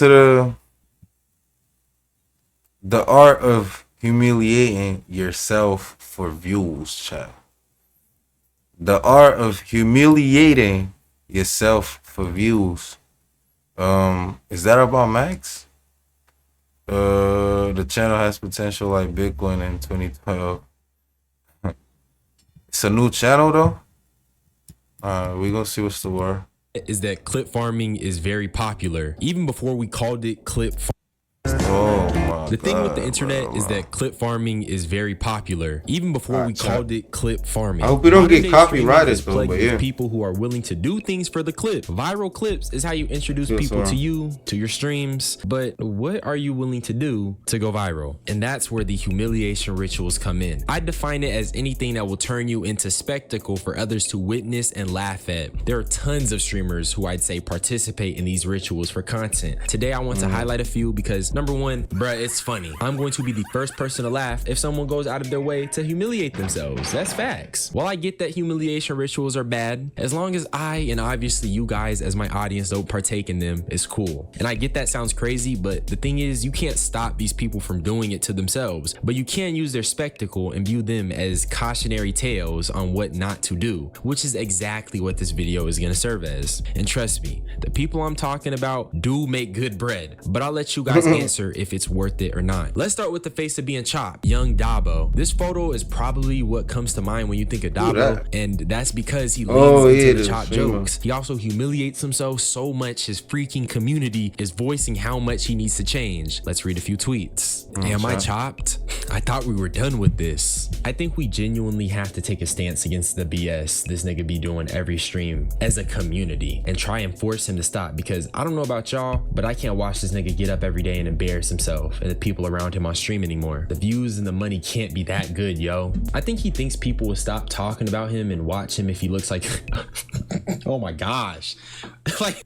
to the art of humiliating yourself for views, chat. The art of humiliating yourself for views. Is that about Max? The channel has potential like Bitcoin in 2012. It's a new channel though. We gonna see what's the word. Is that clip farming is very popular, even before we called it clip farming. Oh my The thing with the God, internet bro. is that clip farming is very popular, even before we called it clip farming. I hope we don't get Modern-day copyrighted streaming is though, plagued but with yeah. people who are willing to do things for the clip. Viral clips is how you introduce people to you, to your streams. But what are you willing to do to go viral? And that's where the humiliation rituals come in. I define it as anything that will turn you into spectacle for others to witness and laugh at. There are tons of streamers who I'd say participate in these rituals for content. Today I want to highlight a few because number one, bruh, it's funny. I'm going to be the first person to laugh if someone goes out of their way to humiliate themselves. That's facts. While I get that humiliation rituals are bad, as long as I and obviously you guys as my audience don't partake in them, it's cool. And I get that sounds crazy, but the thing is you can't stop these people from doing it to themselves, but you can use their spectacle and view them as cautionary tales on what not to do, which is exactly what this video is going to serve as. And trust me, the people I'm talking about do make good bread, but I'll let you guys answer if it's worth it or not. Let's start with the face of being chopped, young Dabo. This photo is probably what comes to mind when you think of Dabo, and that's because he leans into the chop jokes. He also humiliates himself so much his freaking community is voicing how much he needs to change. Let's read a few tweets. Am I chopped? I thought we were done with this. I think we genuinely have to take a stance against the BS this nigga be doing every stream as a community and try and force him to stop, because I don't know about y'all, but I can't watch this nigga get up every day and embarrass himself and the people around him on stream anymore. The views and the money can't be that good, yo. I think he thinks people will stop talking about him and watch him if he looks like oh my gosh. Like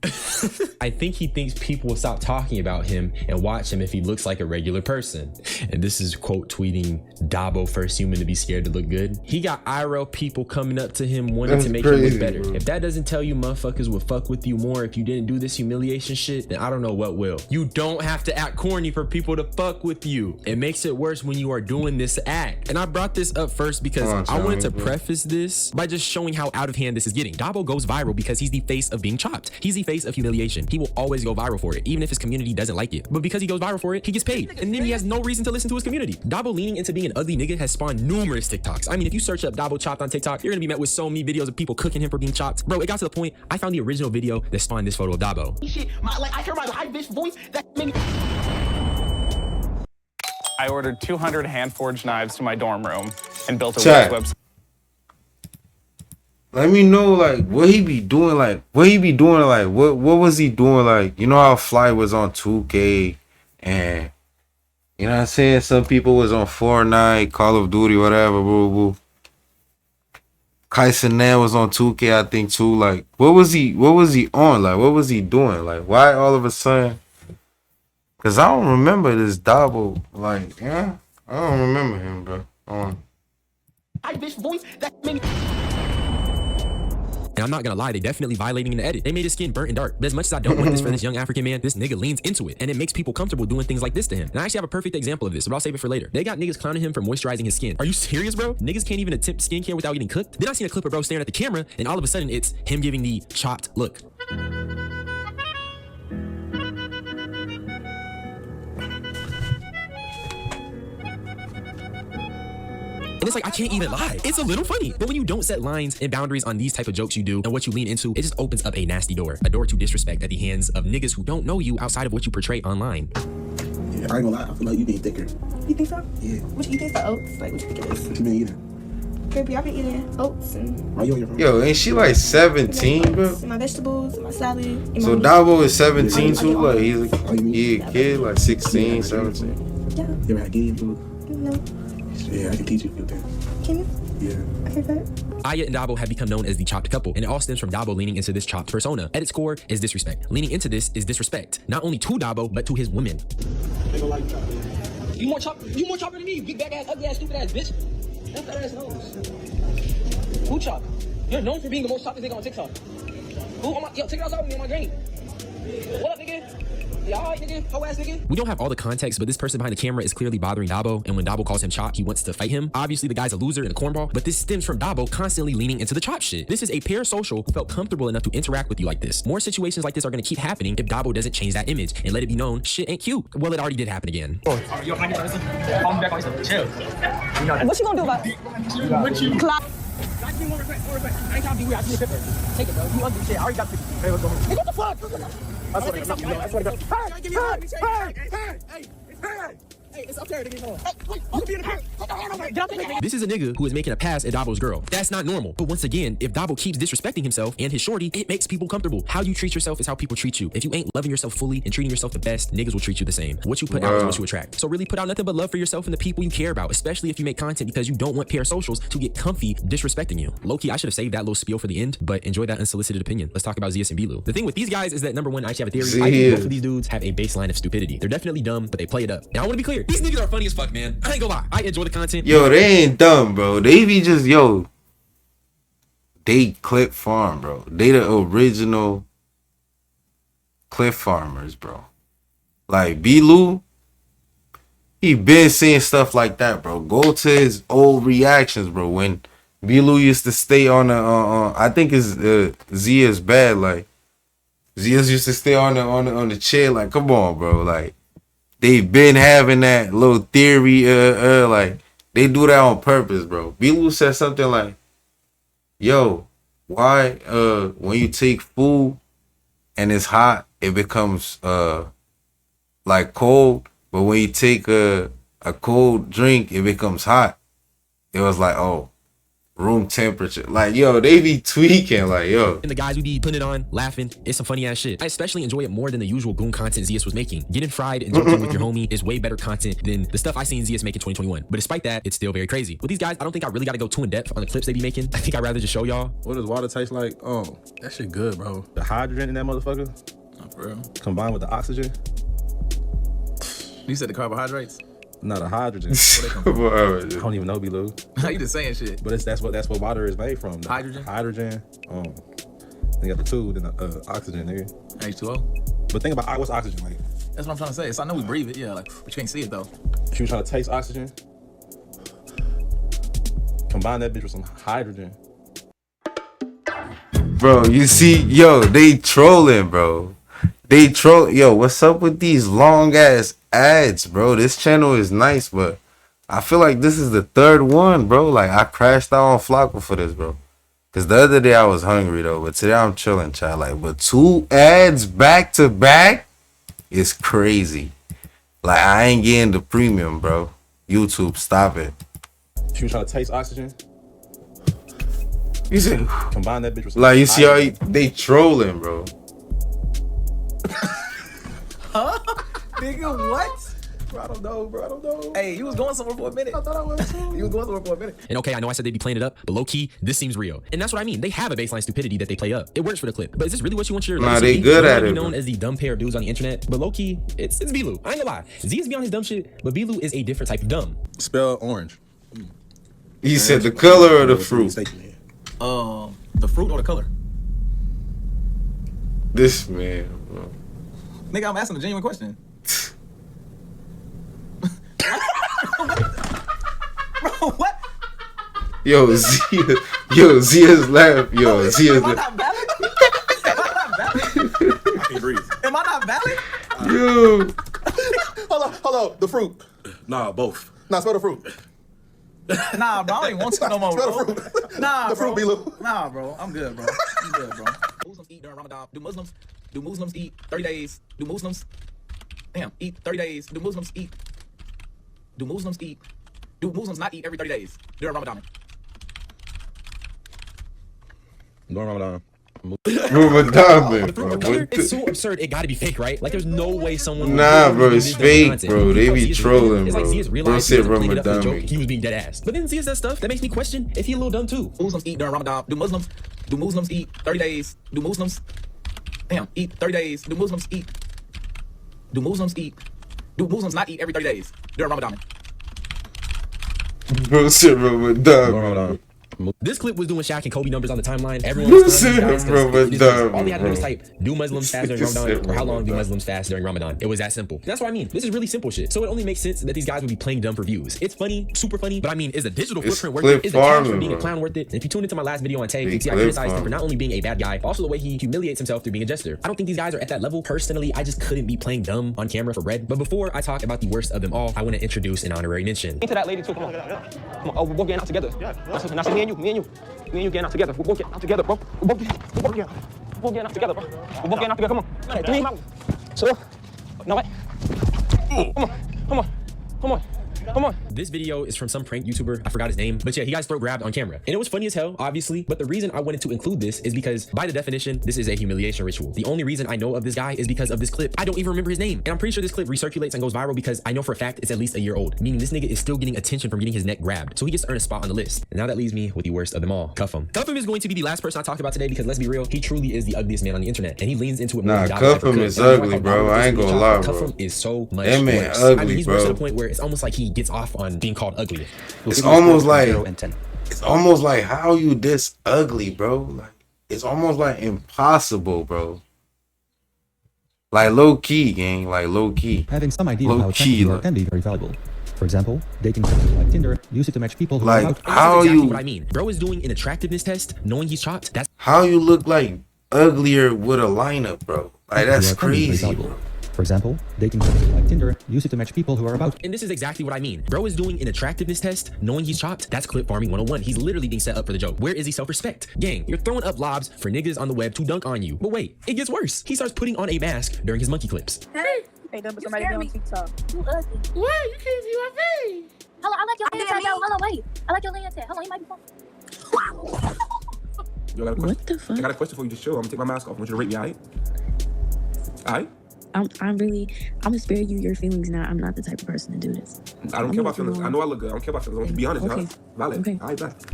I think he thinks people will stop talking about him and watch him if he looks like a regular person. And this is quote tweeting Dabo, first human to be scared to look good. He got IRL people coming up to him wanting to make him look better. Bro. If that doesn't tell you motherfuckers would fuck with you more if you didn't do this humiliation shit, then I don't know what will. You don't have to act corny for people to fuck with you. It makes it worse when you are doing this act. And I brought this up first because I wanted to preface this by just showing how out of hand this is getting. Dabo goes viral because he's the face of being chopped. He's the face of humiliation. He will always go viral for it, even if his community doesn't like it. But because he goes viral for it, he gets paid. And then he has no reason to listen to his community. Dabo leaning into being an ugly nigga has spawned numerous TikToks. I mean, if you search up Dabo chopped on TikTok, you're gonna be met with so many videos of people cooking him for being chopped. Bro, it got to the point, I found the original video that spawned this photo of Dabo. Shit, I hear my high bitch voice that made me. I ordered 200 hand-forged knives to my dorm room and built a website. Let me know, like, what he be doing, like, what was he doing, like, you know how Fly was on 2K, and, you know what I'm saying, some people was on Fortnite, Call of Duty, whatever, boo. Kaisanan was on 2K, I think, too, like, what was he on, like, what was he doing, like, why all of a sudden, because I don't remember this Dabo, like, yeah, I don't remember him, bro, I bitch voice that made me. And I'm not gonna lie, they definitely violating in the edit. They made his skin burnt and dark. But as much as I don't want this for this young African man, this nigga leans into it. And it makes people comfortable doing things like this to him. And I actually have a perfect example of this, but I'll save it for later. They got niggas clowning him for moisturizing his skin. Are you serious, bro? Niggas can't even attempt skincare without getting cooked? Then I seen a clip of bro staring at the camera, and all of a sudden it's him giving the chopped look. And it's like, I can't even lie. It's a little funny. But when you don't set lines and boundaries on these type of jokes you do and what you lean into, it just opens up a nasty door. A door to disrespect at the hands of niggas who don't know you outside of what you portray online. Yeah, I ain't gonna lie. I feel like you being thicker. You think so? Yeah. What you eating for oats? Like, what you think it is? What you been eating? Baby, I've been eating oats and... Where you on your phone? Yo, ain't she like 17, bro? And my vegetables, and my salad. And So my Dabo is 17 too? Like, you a kid, like 16, 17. Yeah. You ever had Guinea food? No. Yeah, I can teach you a few things. Can you? Yeah. Okay, good. Aya and Dabo have become known as the chopped couple, and it all stems from Dabo leaning into this chopped persona. At its core is disrespect. Leaning into this is disrespect, not only to Dabo, but to his women. They don't like chocolate. You more chopper than me, you big back ass, ugly ass, stupid ass bitch. That's that ass nose. Who chop? You're known for being the most choppest nigga on TikTok. Who? Yo, take it outside with me on my green. What up, nigga? Y'all, nigga, hoe ass nigga. We don't have all the context, but this person behind the camera is clearly bothering Dabo, and when Dabo calls him Chop, he wants to fight him. Obviously, the guy's a loser and a cornball, but this stems from Dabo constantly leaning into the Chop shit. This is a parasocial who felt comfortable enough to interact with you like this. More situations like this are gonna keep happening if Dabo doesn't change that image and let it be known shit ain't cute. Well, it already did happen again. Yo, I get listen. Call me back on Instagram. Chill. You know that. What you gonna do about it? What you? Clock. I just need more respect. More respect. I ain't trying to be weird. I just need a picture. Take it, bro. You ugly shit. I already got the picture. Hey, what's going on? Hey, what the fuck? I swear to God. I swear to God. Hey, it's up there to get home. You be in the picture. Put your hand over it. Get up there. This is a nigga who is making a pass at Dabo's girl. That's not normal. But once again, if Dabo keeps disrespecting himself and his shorty, it makes people comfortable. How you treat yourself is how people treat you. If you ain't loving yourself fully and treating yourself the best, niggas will treat you the same. What you put out is what you attract. So really put out nothing but love for yourself and the people you care about, especially if you make content because you don't want parasocials to get comfy disrespecting you. Low-key, I should have saved that little spiel for the end, but enjoy that unsolicited opinion. Let's talk about Zias and Bilu. The thing with these guys is that number one, I actually have a theory. I think both of these dudes have a baseline of stupidity. They're definitely dumb, but they play it up. Now I want to be clear. These niggas are funny as fuck, man. I ain't gonna lie. I enjoy the content. Yo, they ain't dumb, bro. They be just, yo, they clip farm, bro. They the original clip farmers, bro. Like Bilu, he been seeing stuff like that, bro. Go to his old reactions, bro. When Bilu used to stay on the, I think it's Zia's bad. Like Zia's used to stay on the chair. Like, come on, bro. Like they've been having that little theory. Like they do that on purpose, bro. Bilu said something like, "Yo, why? When you take food and it's hot, it becomes like cold." But when you take a cold drink, it becomes hot. It was like, oh, room temperature. Like, yo, they be tweaking. Like, yo. And the guys we be putting it on, laughing, it's some funny ass shit. I especially enjoy it more than the usual goon content Zias was making. Getting fried and joking with your homie is way better content than the stuff I seen Zias make in 2021. But despite that, it's still very crazy. With these guys, I don't think I really got to go too in depth on the clips they be making. I think I'd rather just show y'all. What does water taste like? Oh, that shit good, bro. The hydrogen in that motherfucker, For real. combined with the oxygen. You said the carbohydrates? Not a hydrogen. I don't even know, Bilu. How you just saying shit? But that's what water is made from. Hydrogen? Hydrogen. Then you got the two, then the oxygen, nigga. H2O? But think about what's oxygen like. That's what I'm trying to say. So I know we breathe it, yeah, like, but you can't see it though. If you trying to taste oxygen, combine that bitch with some hydrogen. Bro, you see, yo, they trolling, bro. They troll. Yo, what's up with these long ass ads, bro? This channel is nice, but I feel like this is the third one, bro. Like I crashed out on Flocka for this, bro. Cause the other day I was hungry though, but today I'm chilling, child. Like, but 2 ads back to back is crazy. Like I ain't getting the premium, bro. YouTube, stop it. If you trying to taste oxygen, You see, combine that bitch with some like you see how hydrogen. they trolling, bro. Nigga, what? Bro, I don't know, bro. I don't know. Hey, you was going somewhere for a minute. I thought I was too. You was going somewhere for a minute. And okay, I know I said they'd be playing it up, but low key, this seems real. And that's what I mean. They have a baseline stupidity that they play up. It works for the clip. But is this really what you want your Nah, legacy they to be? good You at wanna it, be known bro. as the dumb pair of dudes on the internet, but low key, it's Bilu. I ain't gonna lie. Zias be on his dumb shit, but Bilu is a different type of dumb. Spell orange. He said the color of the fruit. The fruit or the color? This man, bro. Nigga, I'm asking a genuine question. Bro, what? Yo, Zia's laugh. Yo, Zia's Am I laugh. not valid? Am I not valid? I can't breathe. Am I not valid? Yo. Hold on. The fruit. Nah, both. Nah, spell the fruit. Nah, bro, I don't even want to no more, Spell bro. the fruit. Nah, The bro. fruit, Bilu. Nah, bro, I'm good, bro. I'm good, bro. Muslims eat during Ramadan. Do Muslims eat 30 days? Do Muslims eat 30 days? Do Muslims not eat every 30 days during Ramadan? During Ramadan. Ramadan, man, bro. Or color, it's so absurd. It gotta be fake, right? Like, there's no way someone. Nah, bro, it's did this fake, content. bro. They be Zias trolling, it's like bro. Zias Bro realized said he was playing it up for the Ramadan. joke. He was being dead ass. But then Zias does stuff that makes me question if he a little dumb too. Muslims eat during Ramadan. Do Muslims eat 30 days? Do Muslims eat 30 days? Do Muslims not eat every 30 days during Ramadan? Bro said Ramadan. Ramadan. This clip was doing Shaq and Kobe numbers on the timeline. Everyone You was said, guys, bro, but all they had to do was type, do Muslims fast during Ramadan, or how long do Muslims fast during Ramadan? It was that simple. That's what I mean. This is really simple shit. So it only makes sense that these guys would be playing dumb for views. It's funny, super funny, but I mean, is the digital footprint worth it? Is the cash for being a clown worth it? And if you tune into my last video on Tay, you can see I criticized him for not only being a bad guy, but also the way he humiliates himself through being a jester. I don't think these guys are at that level. Personally, I just couldn't be playing dumb on camera for bread. But before I talk about the worst of them all, I want to introduce an honorary mention. To that lady too. Come on. Come on. Oh, we're both getting out together. Now say me and you getting out together. We're both getting out together, bro. We're both getting out together, bro. We're both getting out together. Come on. Come on. So, no way. Come on. This video is from some prank YouTuber. I forgot his name, but yeah, he got his throat grabbed on camera. And it was funny as hell, obviously. But the reason I wanted to include this is because by the definition, this is a humiliation ritual. The only reason I know of this guy is because of this clip. I don't even remember his name. And I'm pretty sure this clip recirculates and goes viral because I know for a fact it's at least a year old, meaning this nigga is still getting attention from getting his neck grabbed. So he gets to earn a spot on the list. And now that leaves me with the worst of them all, Cuff him. Cuff him is going to be the last person I talk about today because let's be real, he truly is the ugliest man on the internet. And he leans into it more Nah, than Cuff him is ugly, bro. I ain't gonna lie, Cuff bro. him is so much That man worse. ugly, I mean, he's bro. worse to the point where it's almost like he gets off on being called ugly. It's almost like how you this ugly, bro. Like it's almost like impossible, bro. Like low key, gang. Like low key. Having some idea Low of how key, can be very valuable. For example, dating services like Tinder use it to match people who like are out. how exactly you what I mean. Bro is doing an attractiveness test, knowing he's chopped. That's how you look like uglier with a lineup, bro. Like that's who can be very crazy, valuable. bro. For example, dating services like Tinder use it to match people who are about. and this is exactly what I mean. Bro is doing an attractiveness test, knowing he's chopped. That's clip farming 101. He's literally being set up for the joke. Where is he self-respect? Gang, you're throwing up lobs for niggas on the web to dunk on you. But wait, it gets worse. He starts putting on a mask during his monkey clips. Hey, Hey, but somebody be on TikTok. you ugly. What? You can't see my face. Hold on, I like your lens tag. Hold on, wait. I like your lens tag. Hold on, you might be fun. Yo, I got a question. What the fuck? I got a question for you. Just chill. I'm gonna take my mask off. I want you to rate me, alright? Alright? I'm gonna spare you your feelings now. I'm not the type of person to do this. I don't care about feelings. I know I look good. I don't care about feelings. I want you to be honest, Okay. y'all. Valid. Okay. Alright, bet.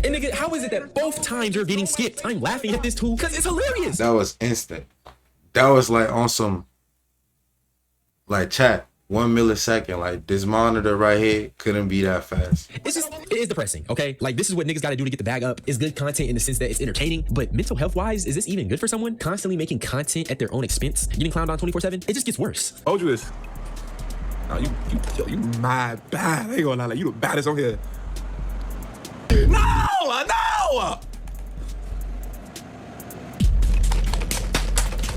And nigga, how is it that both times you're getting skipped? I'm laughing at this too because it's hilarious. That was instant. That was like on some like chat. 1 millisecond, like this monitor right here couldn't be that fast. It is depressing, okay? Like this is what niggas gotta do to get the bag up. It's good content in the sense that it's entertaining, but mental health wise, is this even good for someone? Constantly making content at their own expense, getting clowned on 24/7, it just gets worse. Told you this. Oh, you mad bad. I ain't gonna lie, like you the baddest on here. No!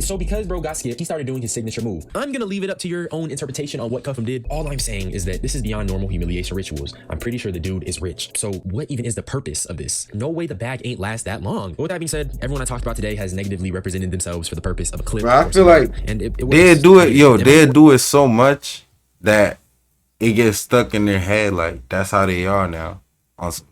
So because bro got skipped, he started doing his signature move. I'm gonna leave it up to your own interpretation on what Cuffham did. All I'm saying is that this is beyond normal humiliation rituals. I'm pretty sure the dude is rich. So what even is the purpose of this? No way the bag ain't last that long. But with that being said, everyone I talked about today has negatively represented themselves for the purpose of a clip. Bro, I feel like they'll do it, they'll do it so much that it gets stuck in their head. Like that's how they are now. Awesome.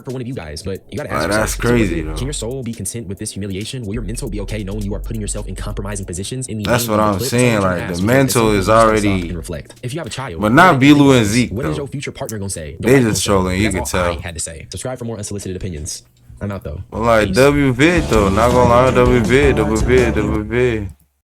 For one of you guys, but you gotta ask yourself, that's crazy though. Can your soul be content with this humiliation? Will your mental be okay knowing you are putting yourself in compromising positions? That's what I'm saying. Like the mental is already. Reflect. If you have a child, but not Bilu and Zeke. What though. is your future partner gonna say? They just trolling. You can tell. I had to say. Subscribe for more unsolicited opinions. I'm out though. Well, like WV though. Not gonna lie, WV.